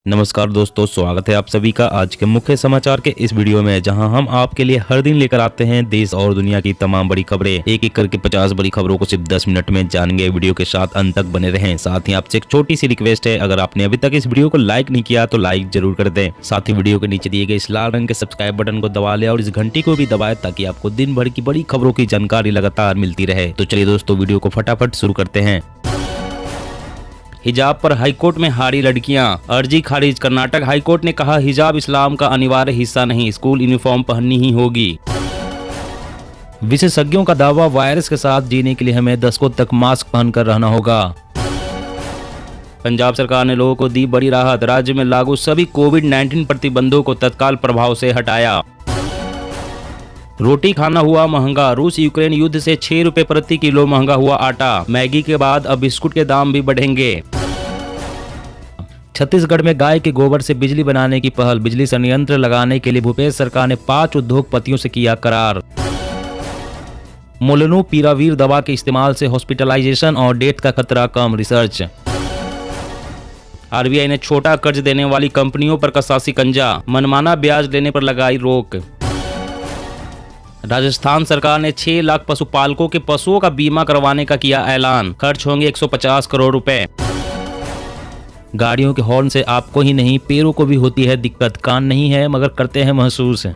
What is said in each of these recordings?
नमस्कार दोस्तों, स्वागत है आप सभी का आज के मुख्य समाचार के इस वीडियो में, जहां हम आपके लिए हर दिन लेकर आते हैं देश और दुनिया की तमाम बड़ी खबरें। एक एक करके 50 बड़ी खबरों को सिर्फ 10 मिनट में जानेंगे। वीडियो के साथ अंत तक बने रहें। साथ ही आपसे एक छोटी सी रिक्वेस्ट है, अगर आपने अभी तक इस वीडियो को लाइक नहीं किया तो लाइक जरूर कर दें। साथ ही वीडियो के नीचे दिए गए इस लाल रंग के सब्सक्राइब बटन को दबा ले और इस घंटी को भी दबाए, ताकि आपको दिन भर की बड़ी खबरों की जानकारी लगातार मिलती रहे। तो चलिए दोस्तों, वीडियो को फटाफट शुरू करते हैं। हिजाब पर हाईकोर्ट में हारी लड़कियां, अर्जी खारिज। कर्नाटक हाईकोर्ट ने कहा, हिजाब इस्लाम का अनिवार्य हिस्सा नहीं, स्कूल यूनिफॉर्म पहननी ही होगी। विशेषज्ञों का दावा, वायरस के साथ जीने के लिए हमें दशकों तक मास्क पहनकर रहना होगा। पंजाब सरकार ने लोगों को दी बड़ी राहत, राज्य में लागू सभी कोविड-19 प्रतिबंधों को तत्काल प्रभाव से हटाया। रोटी खाना हुआ महंगा, रूस यूक्रेन युद्ध से 6 रुपए प्रति किलो महंगा हुआ आटा। मैगी के बाद अब बिस्कुट के दाम भी बढ़ेंगे। छत्तीसगढ़ में गाय के गोबर से बिजली बनाने की पहल, बिजली संयंत्र लगाने के लिए भूपेश सरकार ने 5 उद्योगपतियों से किया करार। मोलनुपीरावीर दवा के इस्तेमाल से हॉस्पिटलाइजेशन और डेथ का खतरा कम, रिसर्च। आरबीआई ने छोटा कर्ज देने वाली कंपनियों पर कसा शिकंजा, मनमाना ब्याज लेने पर लगाई रोक। राजस्थान सरकार ने 6 लाख पशुपालकों के पशुओं का बीमा करवाने का किया ऐलान, खर्च होंगे 150 करोड़ रुपए। गाड़ियों के हॉर्न से आपको ही नहीं पैरों को भी होती है दिक्कत, कान नहीं है मगर करते हैं महसूस।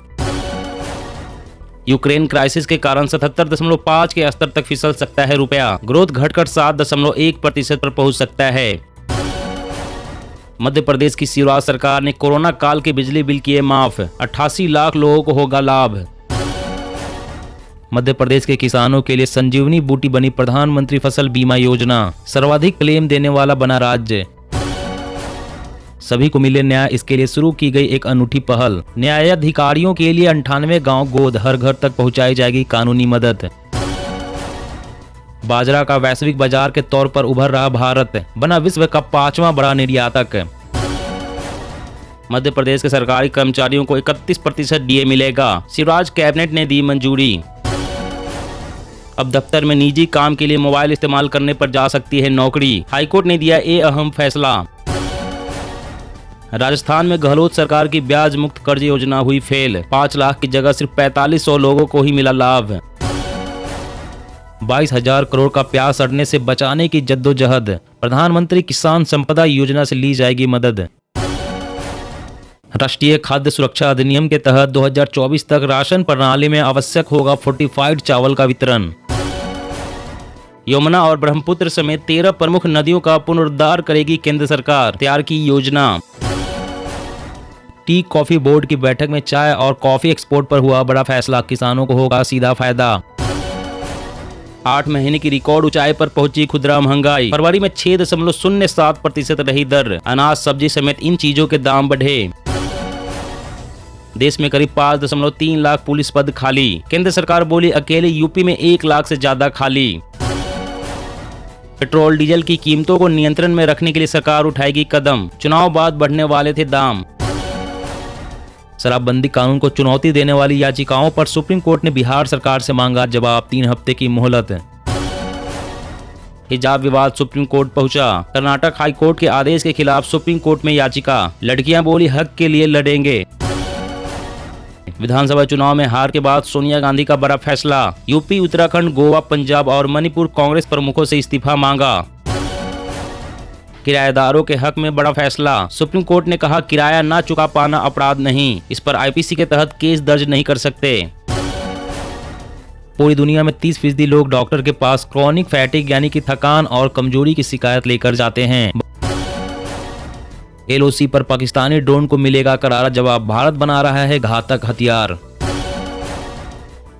यूक्रेन क्राइसिस के कारण 77.5 के स्तर तक फिसल सकता है रुपया, ग्रोथ घटकर 7.1% पर पहुंच सकता है। मध्य प्रदेश की शिवराज सरकार ने कोरोना काल के बिजली बिल किए माफ, 88 लाख लोगों को होगा लाभ। मध्य प्रदेश के किसानों के लिए संजीवनी बूटी बनी प्रधानमंत्री फसल बीमा योजना, सर्वाधिक क्लेम देने वाला बना राज्य। सभी को मिले न्याय, इसके लिए शुरू की गई एक अनूठी पहल। न्यायाधिकारियों के लिए 98 गांव गोद, हर घर तक पहुंचाई जाएगी कानूनी मदद। बाजरा का वैश्विक बाजार के तौर पर उभर रहा भारत, बना विश्व का 5वां बड़ा निर्यातक। मध्य प्रदेश के सरकारी कर्मचारियों को 31% डीए मिलेगा, शिवराज कैबिनेट ने दी मंजूरी। अब दफ्तर में निजी काम के लिए मोबाइल इस्तेमाल करने पर जा सकती है नौकरी, हाईकोर्ट ने दिया ये अहम फैसला। राजस्थान में गहलोत सरकार की ब्याज मुक्त कर्ज योजना हुई फेल, 5 लाख की जगह सिर्फ 4500 लोगों को ही मिला लाभ। 22,000 करोड़ का प्याज सड़ने से बचाने की जद्दोजहद, प्रधानमंत्री किसान संपदा योजना से ली जाएगी मदद। राष्ट्रीय खाद्य सुरक्षा अधिनियम के तहत 2024 तक राशन प्रणाली में आवश्यक होगा फोर्टिफाइड चावल का वितरण। यमुना और ब्रह्मपुत्र समेत 13 प्रमुख नदियों का पुनरुद्धार करेगी केंद्र सरकार, तैयार की योजना। टी कॉफी बोर्ड की बैठक में चाय और कॉफी एक्सपोर्ट पर हुआ बड़ा फैसला, किसानों को होगा सीधा फायदा। 8 महीने की रिकॉर्ड ऊंचाई पर पहुंची खुदरा महंगाई, फरवरी में 6.07% रही दर। अनाज सब्जी समेत इन चीजों के दाम बढ़े। देश में करीब 5.3 लाख पुलिस पद खाली, केंद्र सरकार बोली अकेले यूपी में 1 लाख से ज्यादा खाली। पेट्रोल डीजल की कीमतों को नियंत्रण में रखने के लिए सरकार उठाएगी कदम, चुनाव बाद बढ़ने वाले थे दाम। शराबबंदी कानून को चुनौती देने वाली याचिकाओं पर सुप्रीम कोर्ट ने बिहार सरकार से मांगा जवाब, 3 हफ्ते की मोहलत। हिजाब विवाद सुप्रीम कोर्ट पहुंचा, कर्नाटक हाई कोर्ट के आदेश के खिलाफ सुप्रीम कोर्ट में याचिका, लड़कियां बोली हक के लिए लड़ेंगे। विधानसभा चुनाव में हार के बाद सोनिया गांधी का बड़ा फैसला, यूपी, उत्तराखंड, गोवा, पंजाब और मणिपुर कांग्रेस प्रमुखों से इस्तीफा मांगा। किराएदारों के हक में बड़ा फैसला, सुप्रीम कोर्ट ने कहा किराया न चुका पाना अपराध नहीं, इस पर आईपीसी के तहत केस दर्ज नहीं कर सकते। पूरी दुनिया में 30% लोग डॉक्टर के पास क्रॉनिक फैटिग यानी कि थकान और कमजोरी की शिकायत लेकर जाते हैं। एलओसी पर पाकिस्तानी ड्रोन को मिलेगा करारा जवाब, भारत बना रहा है घातक हथियार।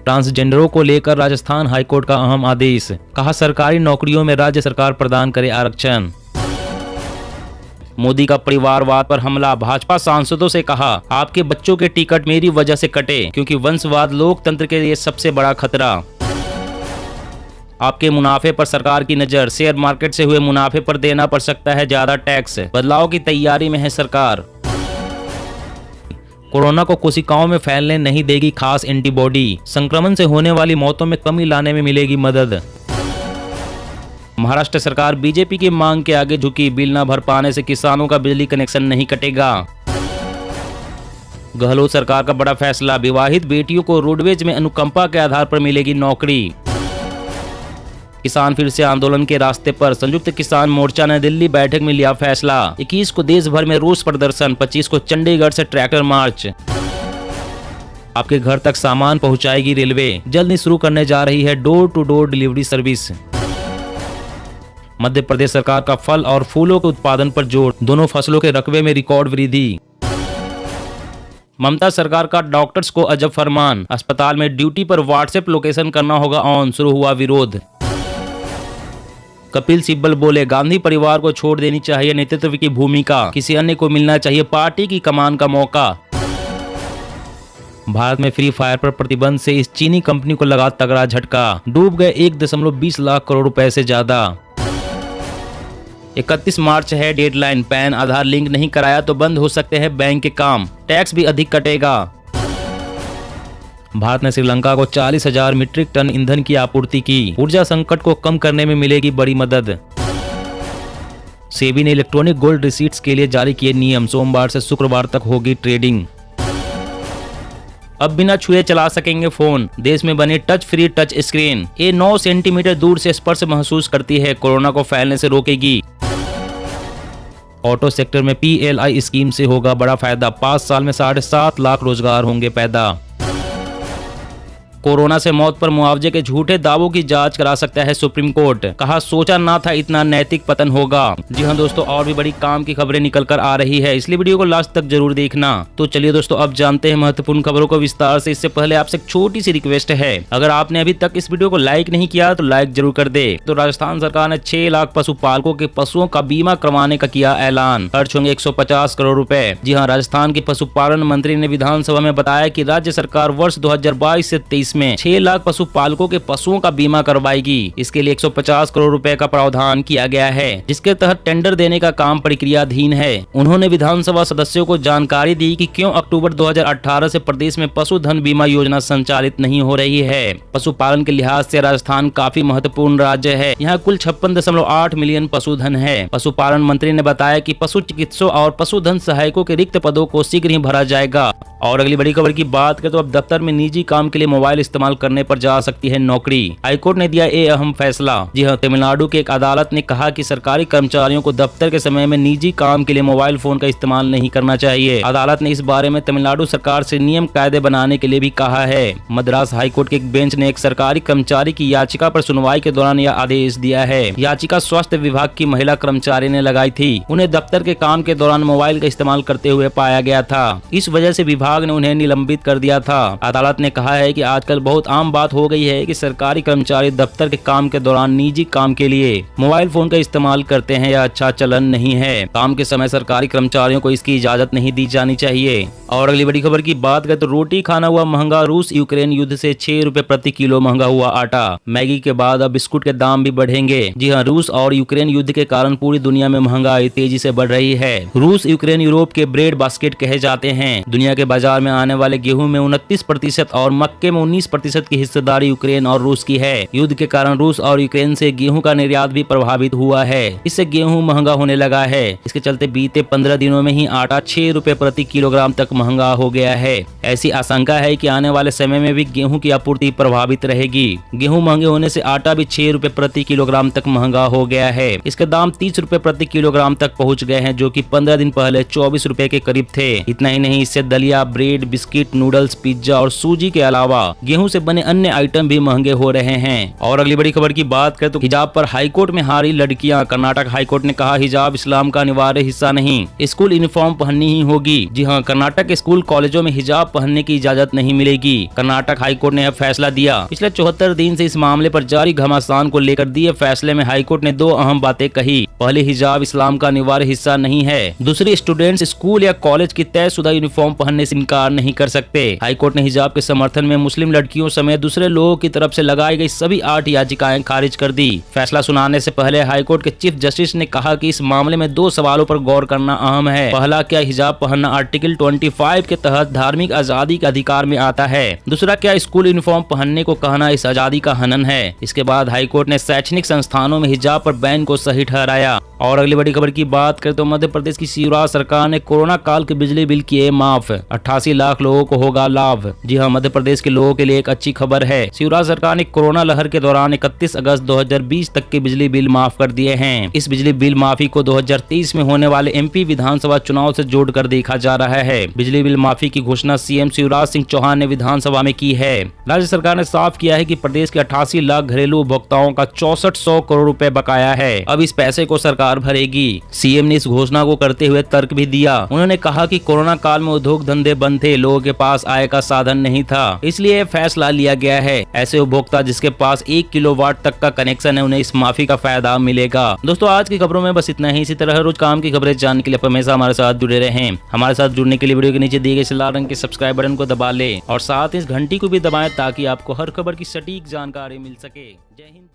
ट्रांसजेंडरों को लेकर राजस्थान हाईकोर्ट का अहम आदेश, कहा सरकारी नौकरियों में राज्य सरकार प्रदान करे आरक्षण। मोदी का परिवारवाद पर हमला, भाजपा सांसदों से कहा आपके बच्चों के टिकट मेरी वजह से कटे, क्योंकि वंशवाद लोकतंत्र के लिए सबसे बड़ा खतरा। आपके मुनाफे पर सरकार की नजर, शेयर मार्केट से हुए मुनाफे पर देना पड़ सकता है ज्यादा टैक्स, बदलाव की तैयारी में है सरकार। कोरोना को कोशिकाओं में फैलने नहीं देगी खास एंटीबॉडी, संक्रमण से होने वाली मौतों में कमी लाने में मिलेगी मदद। महाराष्ट्र सरकार बीजेपी की मांग के आगे झुकी, बिल न भर पाने से किसानों का बिजली कनेक्शन नहीं कटेगा। गहलोत सरकार का बड़ा फैसला, विवाहित बेटियों को रोडवेज में अनुकंपा के आधार पर मिलेगी नौकरी। किसान फिर से आंदोलन के रास्ते पर, संयुक्त किसान मोर्चा ने दिल्ली बैठक में लिया फैसला। 21 को देश भर में रोष प्रदर्शन, 25 को चंडीगढ़ से ट्रैक्टर मार्च। आपके घर तक सामान पहुंचाएगी रेलवे, जल्द ही शुरू करने जा रही है door to door delivery service. Madhya Pradesh सरकार का फल और फूलों के उत्पादन पर जोर, दोनों फसलों के रकबे में रिकॉर्ड वृद्धि। ममता सरकार का डॉक्टर्स को अजब फरमान, अस्पताल में ड्यूटी पर व्हाट्सएप लोकेशन करना होगा ऑन, शुरू हुआ विरोध। कपिल सिब्बल बोले, गांधी परिवार को छोड़ देनी चाहिए नेतृत्व की भूमिका, किसी अन्य को मिलना चाहिए पार्टी की कमान का मौका। भारत में फ्री फायर पर प्रतिबंध से इस चीनी कंपनी को लगा तगड़ा झटका, डूब गए 1.20 लाख करोड़ रुपए से ज्यादा। 31 मार्च है डेडलाइन, पैन आधार लिंक नहीं कराया तो बंद हो सकते हैं बैंक के काम, टैक्स भी अधिक कटेगा। भारत ने श्रीलंका को 40,000 मीट्रिक टन ईंधन की आपूर्ति की, ऊर्जा संकट को कम करने में मिलेगी बड़ी मदद। सेबी ने इलेक्ट्रॉनिक गोल्ड रिसीट्स के लिए जारी किए नियम, सोमवार से शुक्रवार तक होगी ट्रेडिंग। अब बिना छुए चला सकेंगे फोन, देश में बने टच फ्री टच स्क्रीन, ये 9 सेंटीमीटर दूर से स्पर्श महसूस करती है, कोरोना को फैलने से रोकेगी। ऑटो सेक्टर में PLI स्कीम से होगा बड़ा फायदा, 5 साल में 7.5 लाख रोजगार होंगे पैदा। कोरोना से मौत पर मुआवजे के झूठे दावों की जांच करा सकता है सुप्रीम कोर्ट, कहा सोचा ना था इतना नैतिक पतन होगा। जी हां दोस्तों, और भी बड़ी काम की खबरें निकल कर आ रही है, इसलिए वीडियो को लास्ट तक जरूर देखना। तो चलिए दोस्तों, अब जानते हैं महत्वपूर्ण खबरों को विस्तार से। इससे पहले आपसे एक छोटी सी रिक्वेस्ट है, अगर आपने अभी तक इस वीडियो को लाइक नहीं किया तो लाइक जरूर कर दे। तो राजस्थान सरकार ने 6 लाख पशुपालकों के पशुओं का बीमा करवाने का किया ऐलान, खर्च होंगे 150 करोड़ रुपए। जी हाँ, राजस्थान के पशुपालन मंत्री ने विधानसभा में बताया कि राज्य सरकार वर्ष 2022 से 23 में 6 लाख पशुपालकों के पशुओं का बीमा करवाएगी। इसके लिए 150 करोड़ रुपए का प्रावधान किया गया है, जिसके तहत टेंडर देने का काम प्रक्रियाधीन है। उन्होंने विधानसभा सदस्यों को जानकारी दी कि क्यों अक्टूबर 2018 से प्रदेश में पशुधन बीमा योजना संचालित नहीं हो रही है। पशुपालन के लिहाज से राजस्थान काफी महत्वपूर्ण राज्य है, यहाँ कुल 56.8 मिलियन पशुधन है। पशुपालन मंत्री ने बताया कि पशु चिकित्सकों और पशुधन सहायकों के रिक्त पदों को शीघ्र ही भरा जाएगा। और अगली बड़ी खबर की बात करें तो अब दफ्तर में निजी काम के लिए मोबाइल इस्तेमाल करने पर जा सकती है नौकरी, हाईकोर्ट ने दिया ये अहम फैसला। जी हां, तमिलनाडु की एक अदालत ने कहा कि सरकारी कर्मचारियों को दफ्तर के समय में निजी काम के लिए मोबाइल फोन का इस्तेमाल नहीं करना चाहिए। अदालत ने इस बारे में तमिलनाडु सरकार से नियम कायदे बनाने के लिए भी कहा है। मद्रास हाईकोर्ट के एक बेंच ने एक सरकारी कर्मचारी की याचिका पर सुनवाई के दौरान यह आदेश दिया है। याचिका स्वास्थ्य विभाग की महिला कर्मचारी ने लगाई थी, उन्हें दफ्तर के काम के दौरान मोबाइल का इस्तेमाल करते हुए पाया गया था। इस वजह से विभाग ने उन्हें निलंबित कर दिया था। अदालत ने कहा है कि आजकल बहुत आम बात हो गई है कि सरकारी कर्मचारी दफ्तर के काम के दौरान निजी काम के लिए मोबाइल फोन का इस्तेमाल करते हैं, यह अच्छा चलन नहीं है। काम के समय सरकारी कर्मचारियों को इसकी इजाजत नहीं दी जानी चाहिए। और अगली बड़ी खबर की बात करें तो रोटी खाना हुआ महंगा, रूस यूक्रेन युद्ध से 6 रुपए प्रति किलो महंगा हुआ आटा। मैगी के बाद अब बिस्कुट के दाम भी बढ़ेंगे। जी हाँ, रूस और यूक्रेन युद्ध के कारण पूरी दुनिया में महंगाई तेजी से बढ़ रही है। रूस यूक्रेन यूरोप के ब्रेड बास्केट कहे जाते हैं। दुनिया के बाजार में आने वाले गेहूं में 29% और मक्के में 19% की हिस्सेदारी यूक्रेन और रूस की है। युद्ध के कारण रूस और यूक्रेन से गेहूं का निर्यात भी प्रभावित हुआ है, इससे गेहूं महंगा होने लगा है। इसके चलते बीते 15 दिनों में ही आटा 6 रुपए प्रति किलोग्राम तक महंगा हो गया है। ऐसी आशंका है कि आने वाले समय में भी गेहूं की आपूर्ति प्रभावित रहेगी। गेहूं महंगे होने से आटा भी 6 रुपए प्रति किलोग्राम तक महंगा हो गया है। इसके दाम 30 रुपए प्रति किलोग्राम तक पहुंच गए हैं, जो कि 15 दिन पहले 24 रुपए के करीब थे। इतना ही नहीं, इससे दलिया, ब्रेड, बिस्किट, नूडल्स, पिज्जा और सूजी के अलावा गेहूं से बने अन्य आइटम भी महंगे हो रहे हैं। और अगली बड़ी खबर की बात करें तो हिजाब पर हाईकोर्ट में हारी लड़कियां। कर्नाटक हाईकोर्ट ने कहा हिजाब इस्लाम का अनिवार्य हिस्सा नहीं, स्कूल यूनिफॉर्म पहननी ही होगी। जी हां, कर्नाटक के स्कूल कॉलेजों में हिजाब पहनने की इजाजत नहीं मिलेगी। कर्नाटक हाईकोर्ट ने यह फैसला दिया। पिछले 74 दिन से इस मामले पर जारी घमासान को लेकर दिए फैसले में हाईकोर्ट ने 2 अहम बातें कही। पहले, हिजाब इस्लाम का अनिवार्य हिस्सा नहीं है। दूसरी, स्टूडेंट्स स्कूल या कॉलेज की तयशुदा यूनिफॉर्म पहनने से इनकार नहीं कर सकते। हाईकोर्ट ने हिजाब के समर्थन में मुस्लिम लड़कियों समेत दूसरे लोगों की तरफ से लगाई गई सभी 8 याचिकाएं खारिज कर दी। फैसला सुनाने से पहले हाईकोर्ट के चीफ जस्टिस ने कहा कि इस मामले में 2 सवालों पर गौर करना अहम है। पहला, क्या हिजाब पहनना आर्टिकल 25 5 के तहत धार्मिक आजादी के अधिकार में आता है। दूसरा, क्या स्कूल यूनिफॉर्म पहनने को कहना इस आजादी का हनन है? इसके बाद हाईकोर्ट ने शैक्षणिक संस्थानों में हिजाब पर बैन को सही ठहराया। और अगली बड़ी खबर की बात करें तो मध्य प्रदेश की शिवराज सरकार ने कोरोना काल के बिजली बिल किए माफ, 88 लाख लोगों को होगा लाभ। जी हां, मध्य प्रदेश के लोगों के लिए एक अच्छी खबर है। शिवराज सरकार ने कोरोना लहर के दौरान 31 अगस्त 2020 तक के बिजली बिल माफ कर दिए हैं। इस बिजली बिल माफी को 2023 में होने वाले MP विधानसभा चुनाव से जोड़कर देखा जा रहा है। बिजली बिल माफी की घोषणा CM शिवराज सिंह चौहान ने विधानसभा में की है। राज्य सरकार ने साफ किया है कि प्रदेश के 88 लाख घरेलू उपभोक्ताओं का 6400 करोड़ रुपए बकाया है। अब इस पैसे को सरकार भरेगी। CM ने इस घोषणा को करते हुए तर्क भी दिया। उन्होंने कहा कि कोरोना काल में उद्योग धंधे बंद थे, लोगों के पास आय का साधन नहीं था, इसलिए फैसला लिया गया है। ऐसे उपभोक्ता जिसके पास 1 किलोवाट तक का कनेक्शन है, उन्हें इस माफी का फायदा मिलेगा। दोस्तों, आज की खबरों में बस इतना ही। इसी तरह रोज काम की खबरें जानने के लिए आप हमेशा हमारे साथ जुड़े रहें। हमारे साथ जुड़ने के लिए वीडियो के नीचे दिए गए लाल रंग के सब्सक्राइब बटन को दबा लें और साथ इस घंटी को भी दबाएं ताकि आपको हर खबर की सटीक जानकारी मिल सके। जय हिंद।